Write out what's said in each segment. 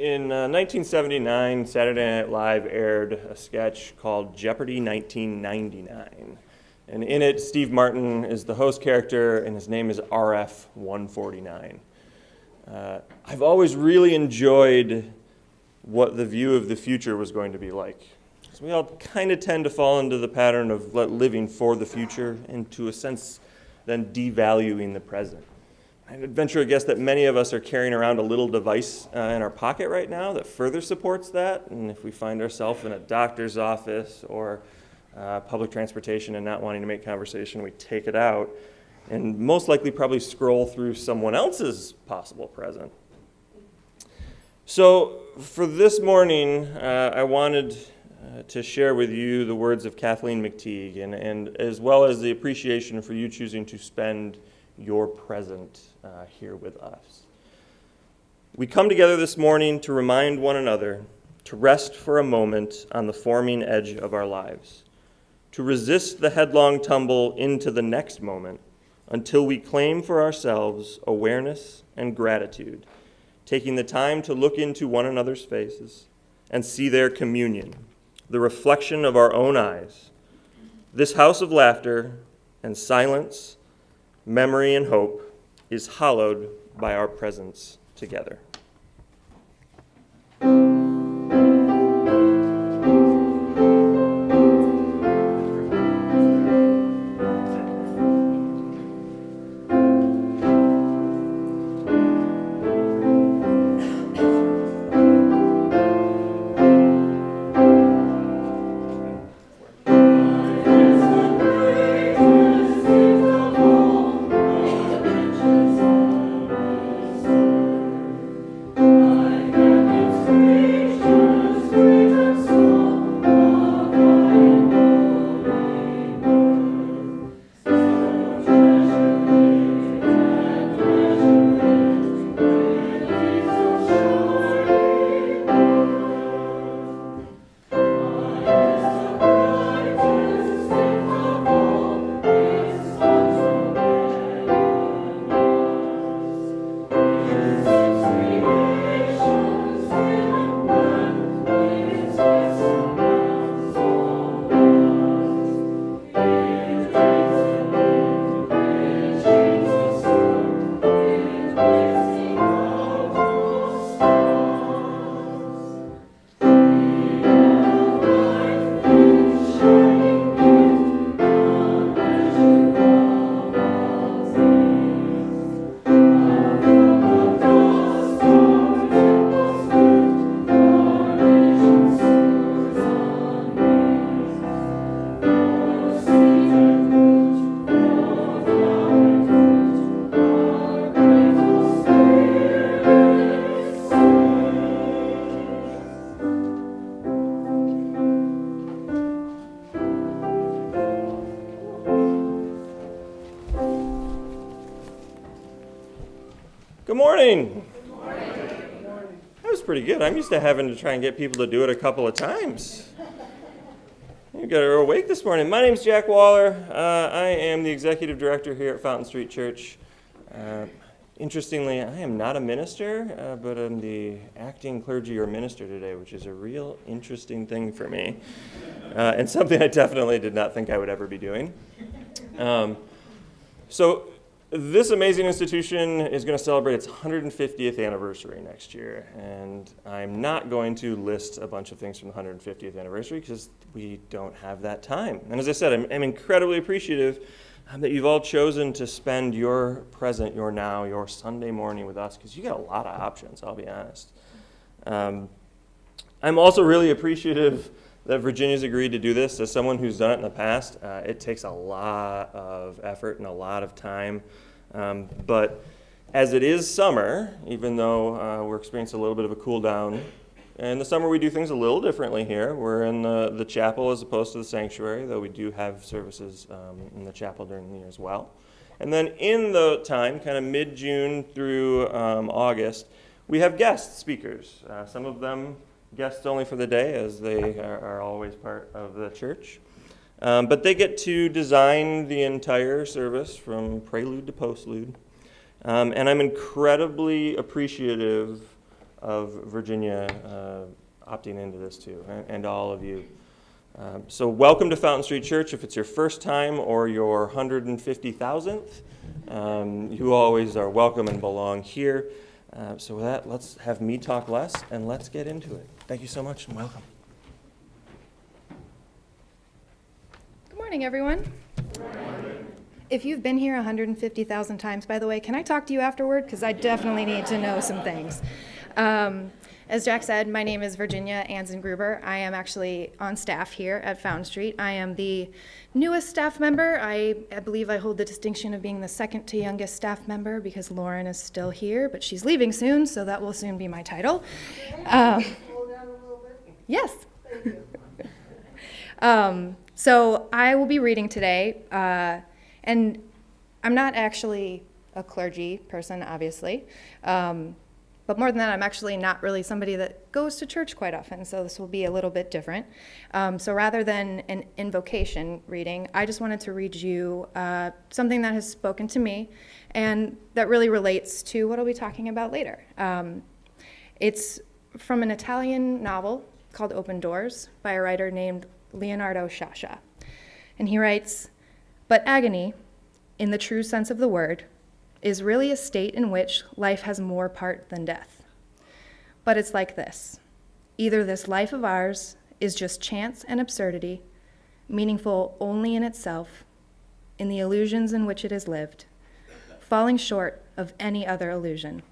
In 1979, Saturday Night Live aired a sketch called Jeopardy 1999. And in it, Steve Martin is the host character, and his name is RF 149. I've always really enjoyed what the view of the future was going to be like. So we all kind of tend to fall into the pattern of living for the future, and to a sense, then devaluing the present. I'd venture a guess that many of us are carrying around a little device in our pocket right now that further supports that. And if we find ourselves in a doctor's office or public transportation and not wanting to make conversation, we take it out and most likely probably scroll through someone else's possible present. So for this morning, I wanted to share with you the words of Kathleen McTeague, and as well as the appreciation for you choosing to spend your present here with us. We come together this morning to remind one another to rest for a moment on the forming edge of our lives, to resist the headlong tumble into the next moment until we claim for ourselves awareness and gratitude, taking the time to look into one another's faces and see their communion, the reflection of our own eyes. This house of laughter and silence, memory and hope is hallowed by our presence together. Good morning. Good morning. That was pretty good. I'm used to having to try and get people to do it a couple of times. You got her awake this morning. My name's Jack Waller. I am the executive director here at Fountain Street Church. Interestingly, I am not a minister, but I'm the acting clergy or minister today, which is a real interesting thing for me, and something I definitely did not think I would ever be doing. So this amazing institution is going to celebrate its 150th anniversary next year, and I'm not going to list a bunch of things from the 150th anniversary because we don't have that time. And as I said, I'm incredibly appreciative that you've all chosen to spend your present, your now, your Sunday morning with us, because you got a lot of options, I'll be honest. I'm also really appreciative that Virginia's agreed to do this. As someone who's done it in the past, it takes a lot of effort and a lot of time. But as it is summer, even though we're experiencing a little bit of a cool down, in the summer we do things a little differently here. We're in the chapel as opposed to the sanctuary, though we do have services in the chapel during the year as well. And then in the time, kind of mid-June through August, we have guest speakers. Some of them guests only for the day, as they are always part of the church. But they get to design the entire service from prelude to postlude. And I'm incredibly appreciative of Virginia opting into this too, and all of you. So welcome to Fountain Street Church. If it's your first time or your 150,000th, you always are welcome and belong here. So with that, let's have me talk less and let's get into it. Thank you so much and welcome. Good morning, everyone. Good morning. If you've been here 150,000 times, by the way, can I talk to you afterward? Because I definitely need to know some things. As Jack said, my name is Virginia Anzengruber. I am actually on staff here at Fountain Street. I am the newest staff member. I believe I hold the distinction of being the second to youngest staff member because Lauren is still here, but she's leaving soon, so that will soon be my title. Hold down a little bit? Yes. Thank you. So I will be reading today, and I'm not actually a clergy person, obviously. But more than that, I'm actually not really somebody that goes to church quite often, so this will be a little bit different. So rather than an invocation reading, I just wanted to read you something that has spoken to me and that really relates to what I'll be talking about later. It's from an Italian novel called Open Doors by a writer named Leonardo Sciascia. And he writes, "But agony, in the true sense of the word, is really a state in which life has more part than death. But it's like this. Either this life of ours is just chance and absurdity, meaningful only in itself, in the illusions in which it is lived, falling short of any other illusion,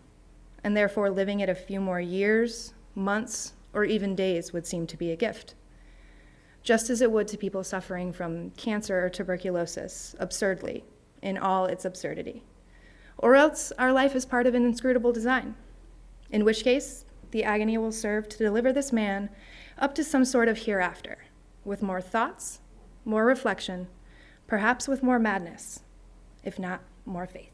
and therefore living it a few more years, months, or even days would seem to be a gift. Just as it would to people suffering from cancer or tuberculosis, absurdly, in all its absurdity. Or else our life is part of an inscrutable design, in which case the agony will serve to deliver this man up to some sort of hereafter, with more thoughts, more reflection, perhaps with more madness, if not more faith."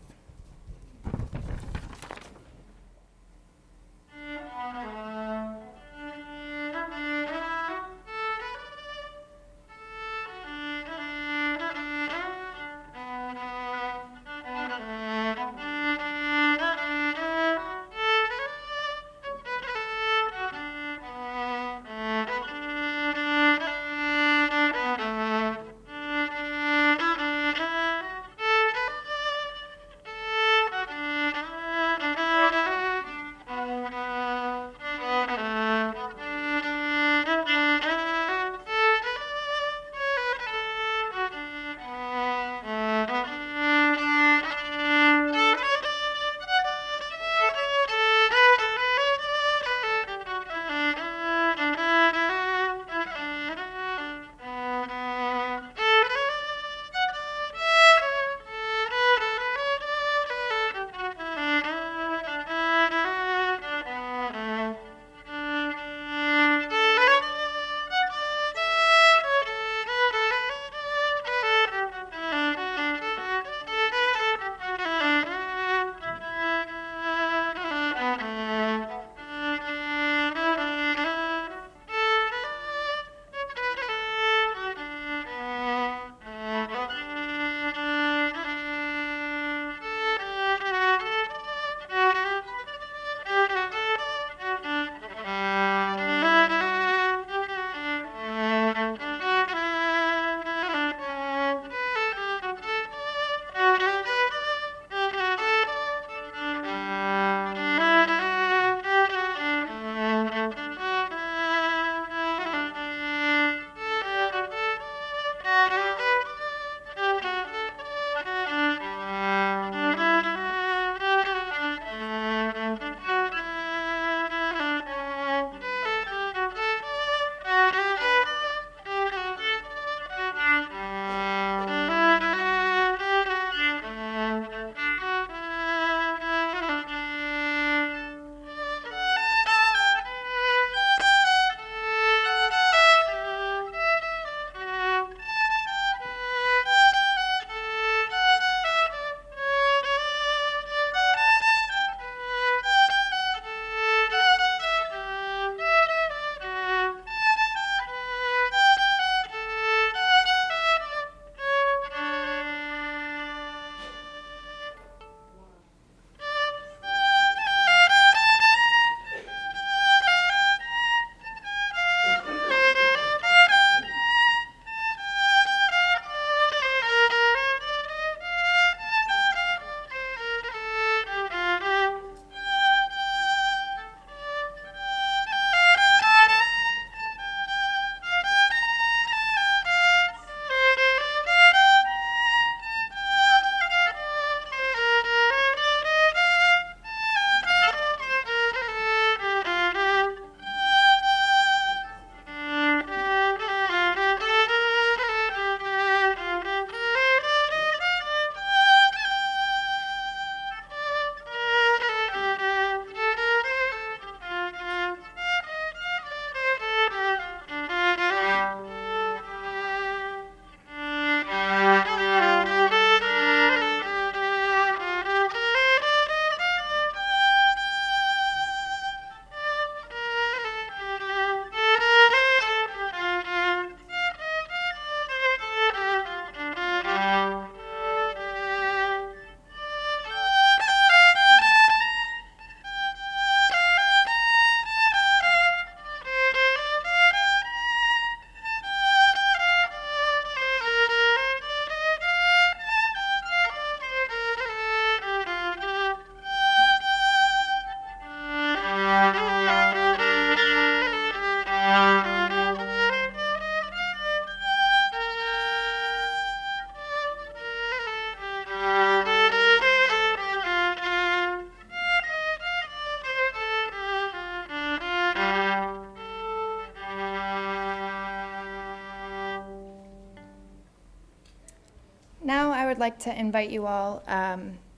Now I would like to invite you all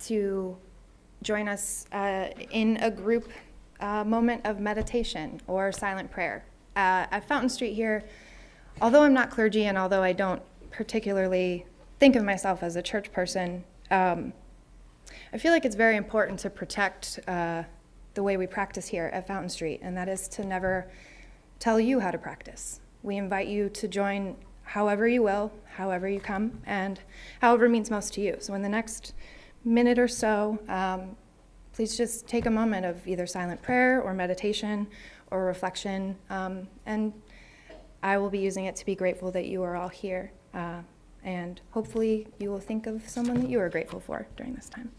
to join us in a group moment of meditation or silent prayer. At Fountain Street here, although I'm not clergy and although I don't particularly think of myself as a church person, I feel like it's very important to protect the way we practice here at Fountain Street, and that is to never tell you how to practice. We invite you to join however you will, however you come, and however means most to you. So in the next minute or so, please just take a moment of either silent prayer or meditation or reflection, and I will be using it to be grateful that you are all here, and hopefully you will think of someone that you are grateful for during this time.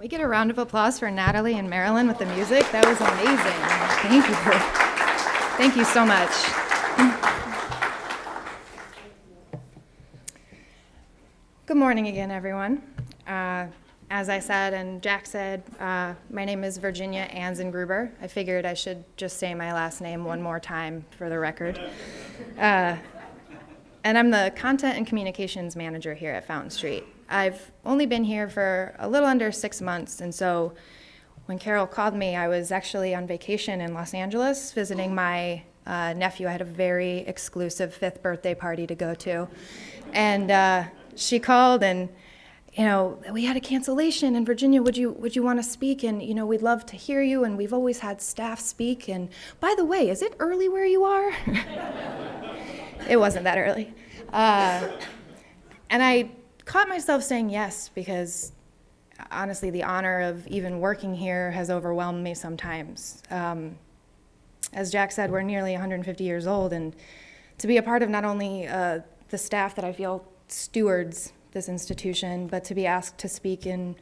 we get a round of applause for Natalie and Marilyn with the music? That was amazing. Thank you. Thank you so much. Good morning again, everyone. As I said and Jack said, my name is Virginia Anzengruber. I figured I should just say my last name one more time for the record. And I'm the Content and Communications Manager here at Fountain Street. I've only been here for a little under 6 months, and so when Carol called me, I was actually on vacation in Los Angeles visiting my nephew. I had a very exclusive 5th birthday party to go to. And she called and, you know, we had a cancellation, and Virginia, would you want to speak? And, you know, we'd love to hear you, and we've always had staff speak. And by the way, is it early where you are? It wasn't that early. And I caught myself saying yes because, honestly, the honor of even working here has overwhelmed me sometimes. As Jack said, we're nearly 150 years old, and to be a part of not only the staff that I feel stewards this institution, but to be asked to speak in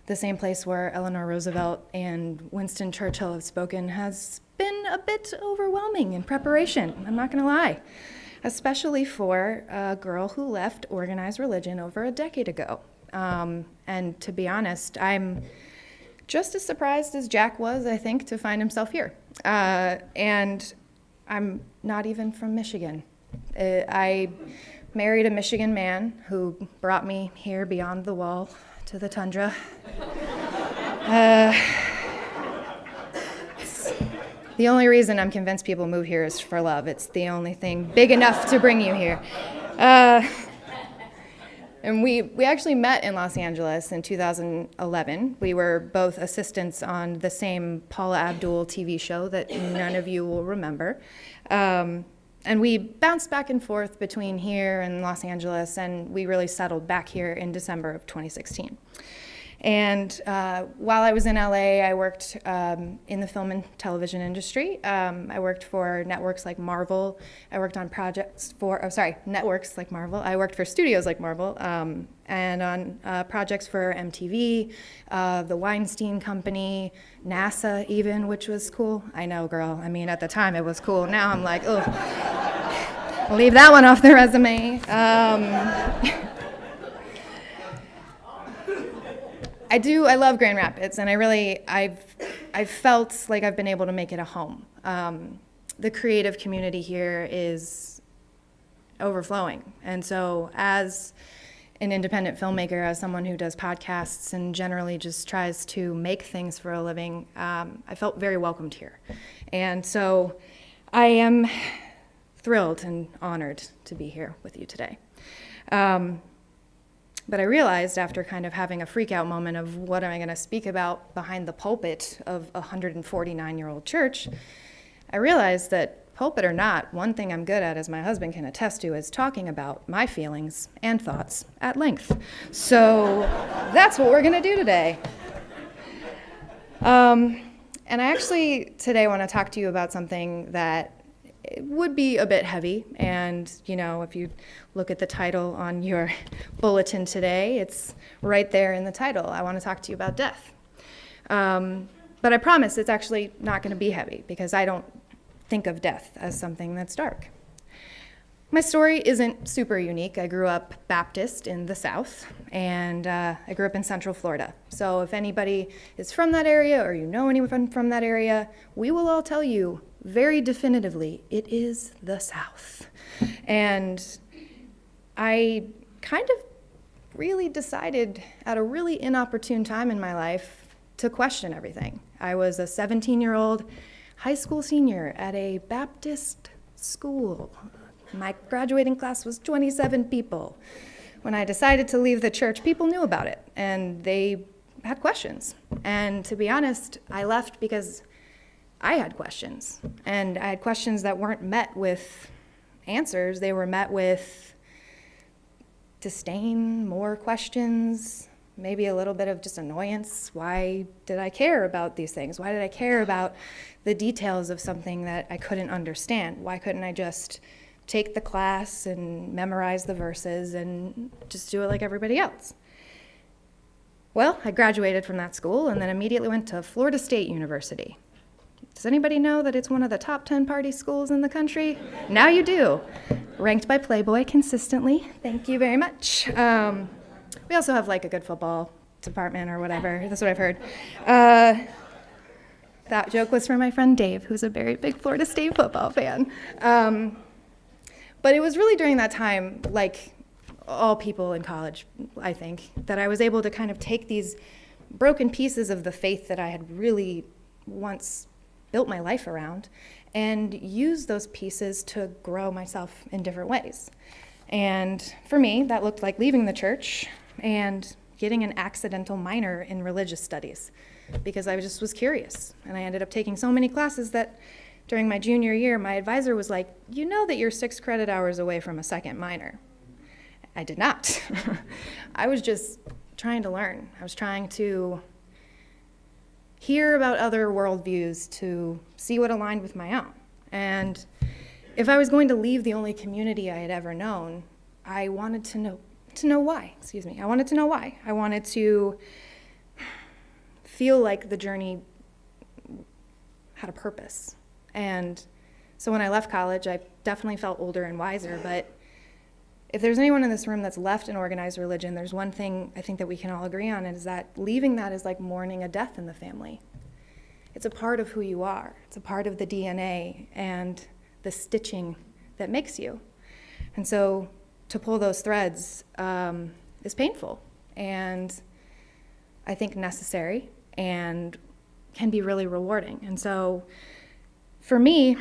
the same place where Eleanor Roosevelt and Winston Churchill have spoken has been a bit overwhelming in preparation, I'm not going to lie, especially for a girl who left organized religion over a decade ago. And to be honest, I'm just as surprised as Jack was, I think, to find himself here. And I'm not even from Michigan. I married a Michigan man who brought me here beyond the wall to the tundra. The only reason I'm convinced people move here is for love. It's the only thing big enough to bring you here. And we actually met in Los Angeles in 2011. We were both assistants on the same Paula Abdul TV show that none of you will remember. And we bounced back and forth between here and Los Angeles, and we really settled back here in December of 2016. And while I was in LA, I worked in the film and television industry. I worked for networks like Marvel. I worked on networks like Marvel. I worked for studios like Marvel, and on projects for MTV, the Weinstein Company, NASA even, which was cool. I know, girl. I mean, at the time it was cool. Now I'm like, ugh. I'll leave that one off the resume. I love Grand Rapids, and I've felt like I've been able to make it a home. The creative community here is overflowing, and so as an independent filmmaker, as someone who does podcasts and generally just tries to make things for a living, I felt very welcomed here. And so I am thrilled and honored to be here with you today. But I realized after kind of having a freak out moment of what am I going to speak about behind the pulpit of a 149-year-old church, I realized that pulpit or not, one thing I'm good at, as my husband can attest to, is talking about my feelings and thoughts at length. So that's what we're going to do today. And I actually today want to talk to you about something that it would be a bit heavy, and you know, if you look at the title on your bulletin today, it's right there in the title. I want to talk to you about death. But I promise it's actually not going to be heavy, because I don't think of death as something that's dark. My story isn't super unique. I grew up Baptist in the South, and I grew up in Central Florida. So if anybody is from that area, or you know anyone from that area, we will all tell you very definitively, it is the South. And I kind of really decided at a really inopportune time in my life to question everything. I was a 17-year-old high school senior at a Baptist school. My graduating class was 27 people. When I decided to leave the church, people knew about it, and they had questions. And to be honest, I left because I had questions, and I had questions that weren't met with answers. They were met with disdain, more questions, maybe a little bit of just annoyance. Why did I care about these things? Why did I care about the details of something that I couldn't understand? Why couldn't I just take the class and memorize the verses and just do it like everybody else? Well, I graduated from that school and then immediately went to Florida State University. Does anybody know that it's one of the top 10 party schools in the country? Now you do. Ranked by Playboy consistently. Thank you very much. We also have like a good football department or whatever. That's what I've heard. That joke was from my friend Dave, who's a very big Florida State football fan. But it was really during that time, like all people in college, I think, that I was able to kind of take these broken pieces of the faith that I had really once built my life around and use those pieces to grow myself in different ways. And for me, that looked like leaving the church and getting an accidental minor in religious studies because I just was curious. And I ended up taking so many classes that during my junior year, my advisor was like, you know that you're 6 credit hours away from a second minor. I did not. I was just trying to learn. I was trying to hear about other worldviews to see what aligned with my own. And if I was going to leave the only community I had ever known, I wanted to know why. I wanted to know why. I wanted to feel like the journey had a purpose. And so when I left college, I definitely felt older and wiser, but if there's anyone in this room that's left an organized religion, there's one thing I think that we can all agree on, is that leaving that is like mourning a death in the family. It's a part of who you are. It's a part of the DNA and the stitching that makes you. And so to pull those threads is painful and I think necessary and can be really rewarding. And so for me,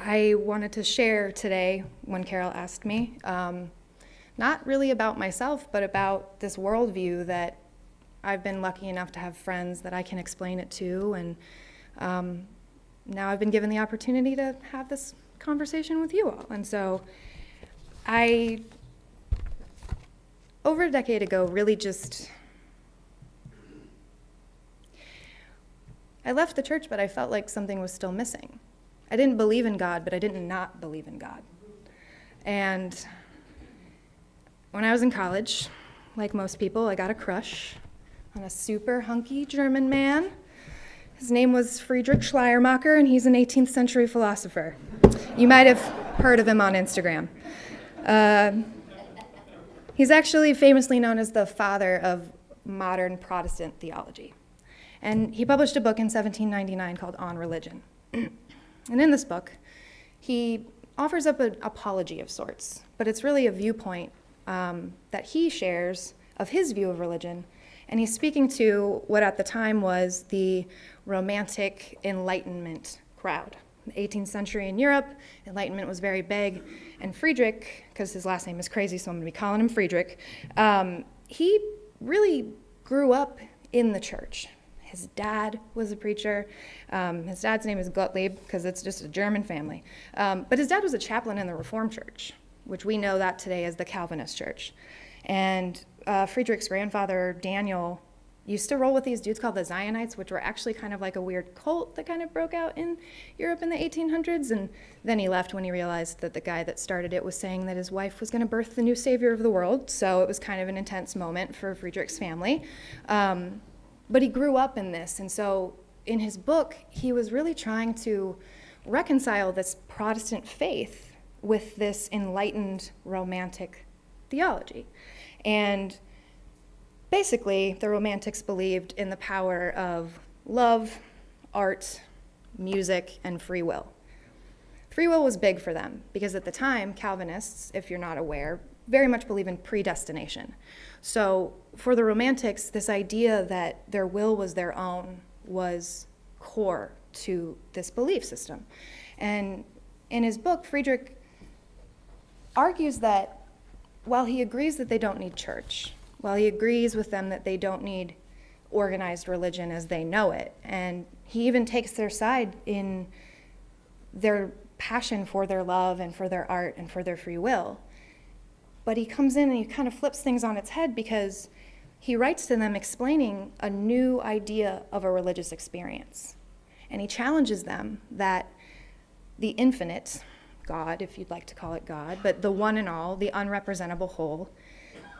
I wanted to share today, when Carol asked me, not really about myself, but about this worldview that I've been lucky enough to have friends that I can explain it to, and now I've been given the opportunity to have this conversation with you all. And so I, over a decade ago, really I left the church, but I felt like something was still missing. I didn't believe in God, but I didn't not believe in God. And when I was in college, like most people, I got a crush on a super hunky German man. His name was Friedrich Schleiermacher, and he's an 18th century philosopher. You might have heard of him on Instagram. He's actually famously known as the father of modern Protestant theology. And he published a book in 1799 called On Religion. And in this book, he offers up an apology of sorts, but it's really a viewpoint that he shares of his view of religion. And he's speaking to what at the time was the Romantic Enlightenment crowd. In the 18th century in Europe, Enlightenment was very big. And Friedrich, because his last name is crazy, so I'm going to be calling him Friedrich, he really grew up in the church. His dad was a preacher. His dad's name is Gottlieb, because it's just a German family. But his dad was a chaplain in the Reformed Church, which we know that today as the Calvinist Church. And Friedrich's grandfather, Daniel, used to roll with these dudes called the Zionites, which were actually kind of like a weird cult that kind of broke out in Europe in the 1800s. And then he left when he realized that the guy that started it was saying that his wife was going to birth the new savior of the world. So it was kind of an intense moment for Friedrich's family. But he grew up in this, and so in his book, he was really trying to reconcile this Protestant faith with this enlightened Romantic theology. And basically, the Romantics believed in the power of love, art, music, and free will. Free will was big for them, because at the time, Calvinists, if you're not aware, very much believe in predestination. So for the Romantics, this idea that their will was their own was core to this belief system. And in his book, Friedrich argues that while he agrees that they don't need church, while he agrees with them that they don't need organized religion as they know it, and he even takes their side in their passion for their love and for their art and for their free will, but he comes in and he kind of flips things on its head because he writes to them explaining a new idea of a religious experience. And he challenges them that the infinite, God, if you'd like to call it God, but the one and all, the unrepresentable whole,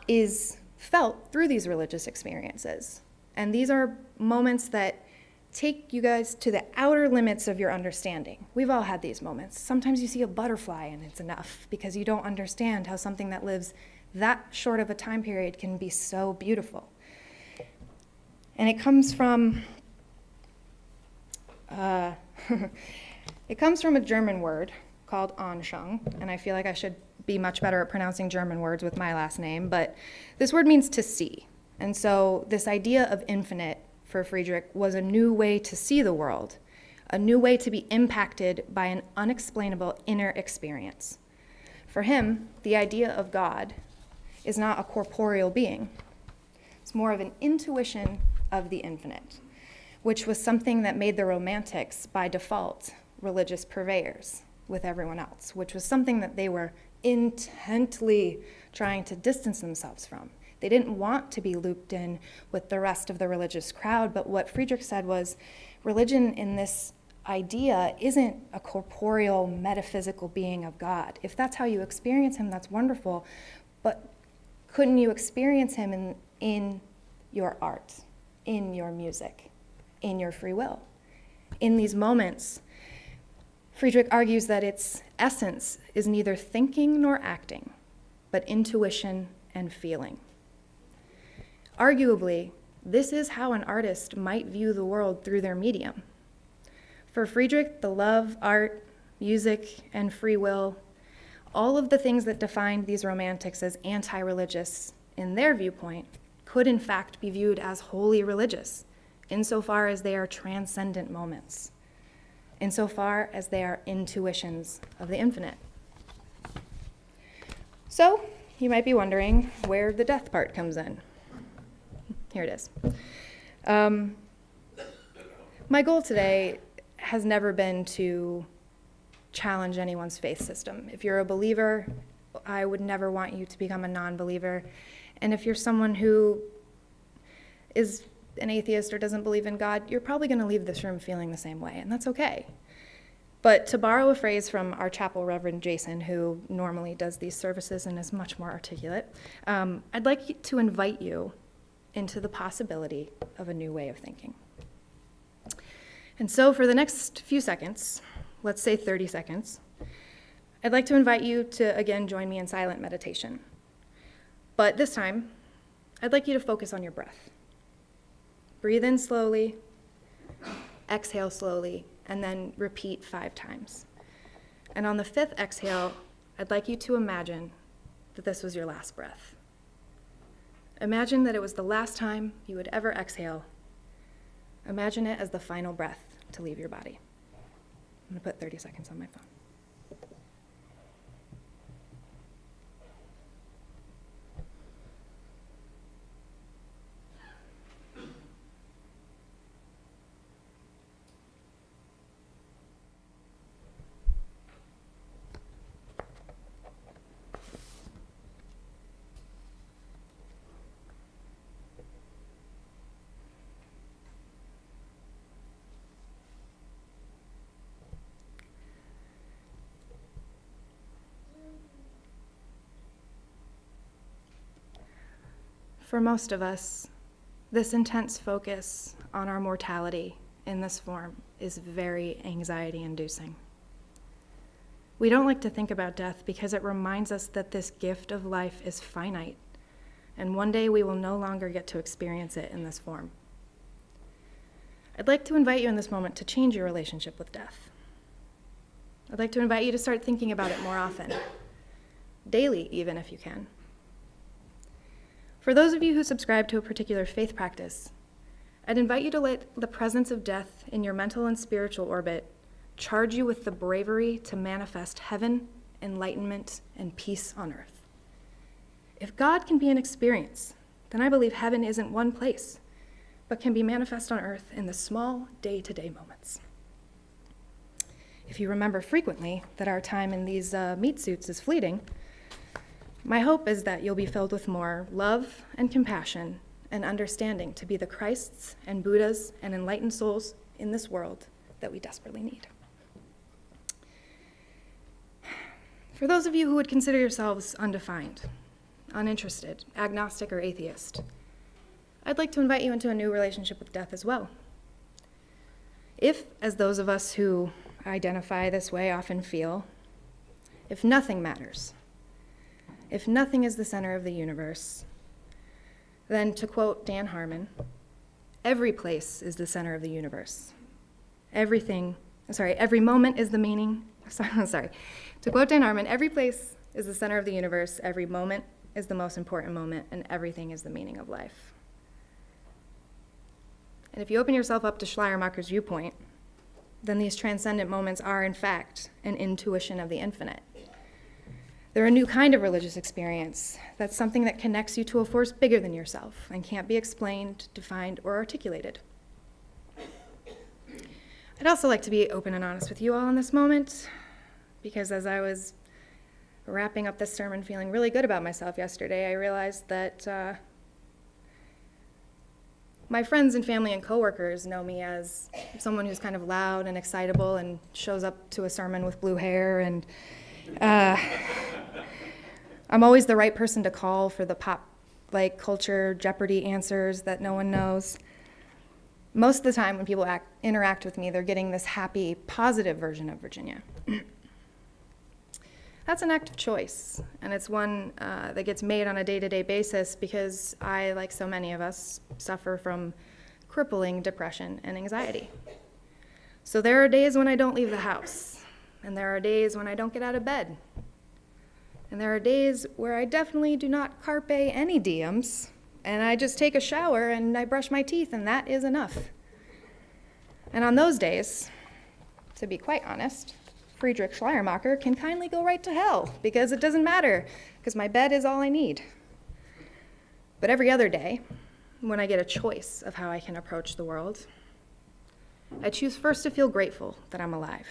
is felt through these religious experiences. And these are moments that take you guys to the outer limits of your understanding. We've all had these moments. Sometimes you see a butterfly and it's enough because you don't understand how something that lives that short of a time period can be so beautiful. And it comes from it comes from a German word called Anschauung, and I feel like I should be much better at pronouncing German words with my last name, but this word means to see. And so this idea of infinite for Friedrich was a new way to see the world, a new way to be impacted by an unexplainable inner experience. For him, the idea of God is not a corporeal being. It's more of an intuition of the infinite, which was something that made the Romantics, by default, religious purveyors with everyone else, which was something that they were intently trying to distance themselves from. They didn't want to be looped in with the rest of the religious crowd, but what Friedrich said was, religion in this idea isn't a corporeal, metaphysical being of God. If that's how you experience him, that's wonderful, but couldn't you experience him in your art, in your music, in your free will? In these moments, Friedrich argues that its essence is neither thinking nor acting, but intuition and feeling. Arguably, this is how an artist might view the world through their medium. For Friedrich, the love, art, music, and free will, all of the things that defined these Romantics as anti-religious in their viewpoint, could in fact be viewed as wholly religious, insofar as they are transcendent moments, insofar as they are intuitions of the infinite. So, you might be wondering where the death part comes in. Here it is. My goal today has never been to challenge anyone's faith system. If you're a believer, I would never want you to become a non-believer. And if you're someone who is an atheist or doesn't believe in God, you're probably going to leave this room feeling the same way, and that's okay. But to borrow a phrase from our chapel Reverend Jason, who normally does these services and is much more articulate, I'd like to invite you into the possibility of a new way of thinking. And so for the next few seconds, let's say 30 seconds, I'd like to invite you to again join me in silent meditation. But this time, I'd like you to focus on your breath. Breathe in slowly, exhale slowly, and then repeat 5 times. And on the 5th exhale, I'd like you to imagine that this was your last breath. Imagine that it was the last time you would ever exhale. Imagine it as the final breath to leave your body. I'm going to put 30 seconds on my phone. For most of us, this intense focus on our mortality in this form is very anxiety-inducing. We don't like to think about death because it reminds us that this gift of life is finite, and one day we will no longer get to experience it in this form. I'd like to invite you in this moment to change your relationship with death. I'd like to invite you to start thinking about it more often, daily even if you can. For those of you who subscribe to a particular faith practice, I'd invite you to let the presence of death in your mental and spiritual orbit charge you with the bravery to manifest heaven, enlightenment, and peace on earth. If God can be an experience, then I believe heaven isn't one place, but can be manifest on earth in the small day-to-day moments. If you remember frequently that our time in these meat suits is fleeting, my hope is that you'll be filled with more love and compassion and understanding to be the Christs and Buddhas and enlightened souls in this world that we desperately need. For those of you who would consider yourselves undefined, uninterested, agnostic, or atheist, I'd like to invite you into a new relationship with death as well. If, as those of us who identify this way often feel, if nothing matters, if nothing is the center of the universe, then to quote Dan Harmon, every place is the center of the universe. Every moment is the meaning. To quote Dan Harmon, every place is the center of the universe, every moment is the most important moment, and everything is the meaning of life. And if you open yourself up to Schleiermacher's viewpoint, then these transcendent moments are, in fact, an intuition of the infinite. They're a new kind of religious experience. That's something that connects you to a force bigger than yourself and can't be explained, defined, or articulated. I'd also like to be open and honest with you all in this moment, because as I was wrapping up this sermon feeling really good about myself yesterday, I realized that my friends and family and coworkers know me as someone who's kind of loud and excitable and shows up to a sermon with blue hair, and I'm always the right person to call for the pop-like culture Jeopardy answers that no one knows. Most of the time when people interact with me, they're getting this happy, positive version of Virginia. That's an act of choice, and it's one that gets made on a day-to-day basis because I, like so many of us, suffer from crippling depression and anxiety. So there are days when I don't leave the house, and there are days when I don't get out of bed, and there are days where I definitely do not carpe any diems, and I just take a shower and I brush my teeth, and that is enough. And on those days, to be quite honest, Friedrich Schleiermacher can kindly go right to hell, because it doesn't matter, because my bed is all I need. But every other day, when I get a choice of how I can approach the world, I choose first to feel grateful that I'm alive.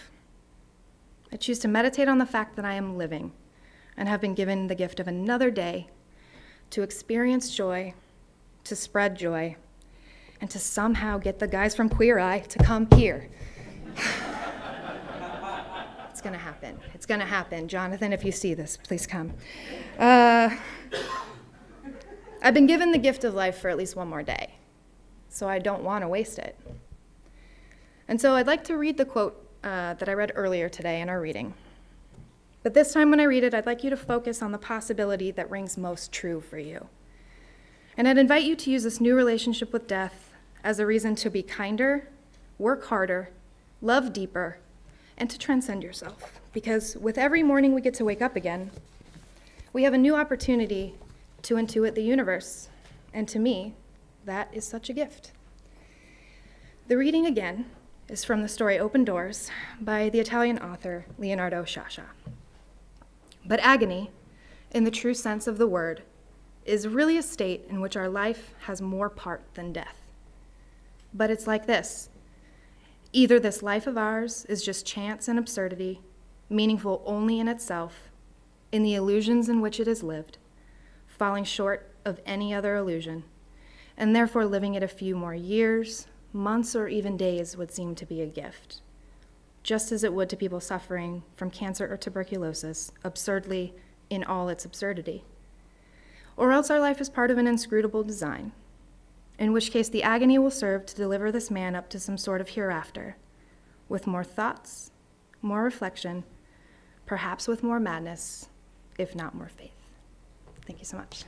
I choose to meditate on the fact that I am living and have been given the gift of another day to experience joy, to spread joy, and to somehow get the guys from Queer Eye to come here. It's gonna happen. It's gonna happen. Jonathan, if you see this, please come. I've been given the gift of life for at least one more day, so I don't want to waste it. And so I'd like to read the quote that I read earlier today in our reading. But this time when I read it, I'd like you to focus on the possibility that rings most true for you. And I'd invite you to use this new relationship with death as a reason to be kinder, work harder, love deeper, and to transcend yourself. Because with every morning we get to wake up again, we have a new opportunity to intuit the universe. And to me, that is such a gift. The reading again is from the story Open Doors by the Italian author Leonardo Sciascia. But agony, in the true sense of the word, is really a state in which our life has more part than death. But it's like this. Either this life of ours is just chance and absurdity, meaningful only in itself, in the illusions in which it is lived, falling short of any other illusion, and therefore living it a few more years, months, or even days would seem to be a gift, just as it would to people suffering from cancer or tuberculosis, absurdly in all its absurdity. Or else our life is part of an inscrutable design, in which case the agony will serve to deliver this man up to some sort of hereafter, with more thoughts, more reflection, perhaps with more madness, if not more faith. Thank you so much.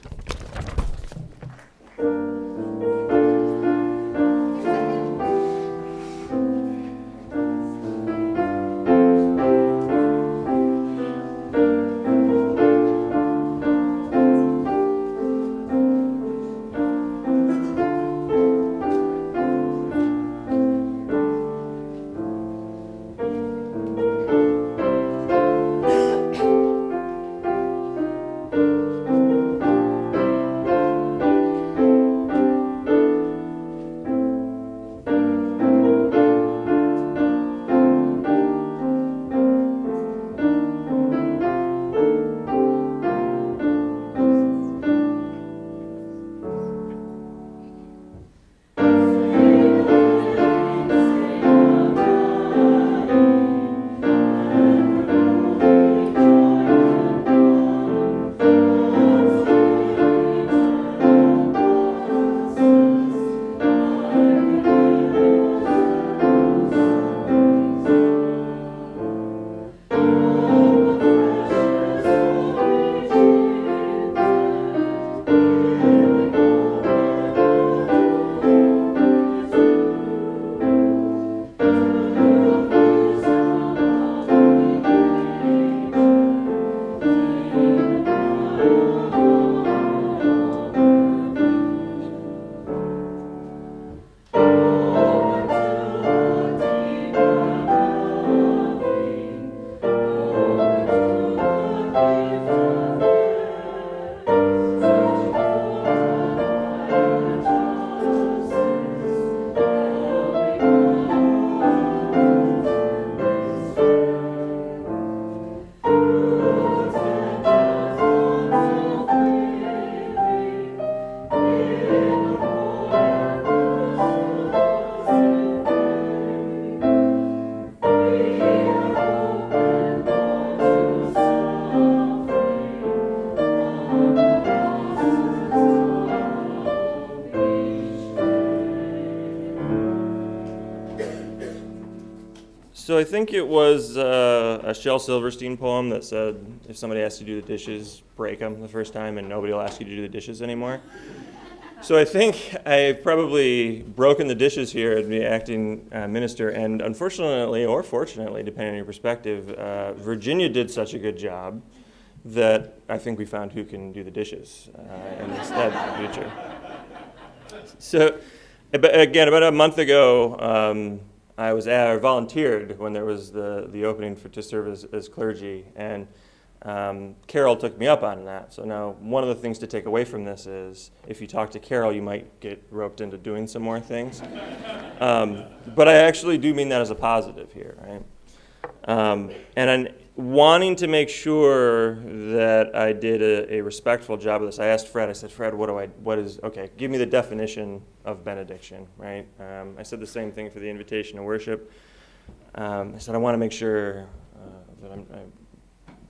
So I think it was a Shel Silverstein poem that said, if somebody asks you to do the dishes, break them the first time and nobody will ask you to do the dishes anymore. So I think I've probably broken the dishes here as the acting minister, and unfortunately, or fortunately, depending on your perspective, Virginia did such a good job that I think we found who can do the dishes instead in the future. So, again, about a month ago, I volunteered when there was the opening to serve as clergy, and Carol took me up on that. So now one of the things to take away from this is if you talk to Carol, you might get roped into doing some more things. But I actually do mean that as a positive here, right? And I'm wanting to make sure that I did a respectful job of this. I asked Fred, I said, Fred, okay, give me the definition of benediction, right? I said the same thing for the invitation to worship. I said, I want to make sure that I'm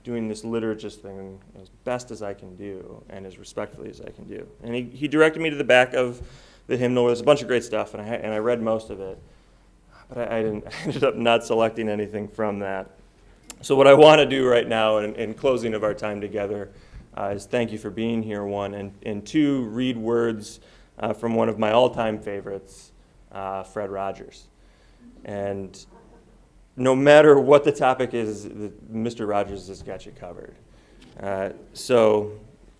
doing this liturgist thing as best as I can do and as respectfully as I can do. And he directed me to the back of the hymnal. There's a bunch of great stuff, and I read most of it. But I ended up not selecting anything from that. So what I want to do right now in closing of our time together is thank you for being here, one, and two, read words from one of my all-time favorites, Fred Rogers. And no matter what the topic is, Mr. Rogers has got you covered. So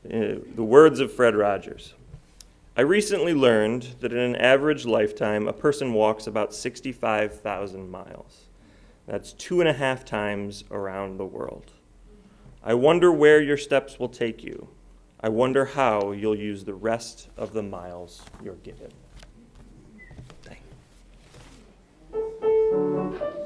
the words of Fred Rogers. I recently learned that in an average lifetime, a person walks about 65,000 miles. That's 2.5 times around the world. I wonder where your steps will take you. I wonder how you'll use the rest of the miles you're given. Thank you.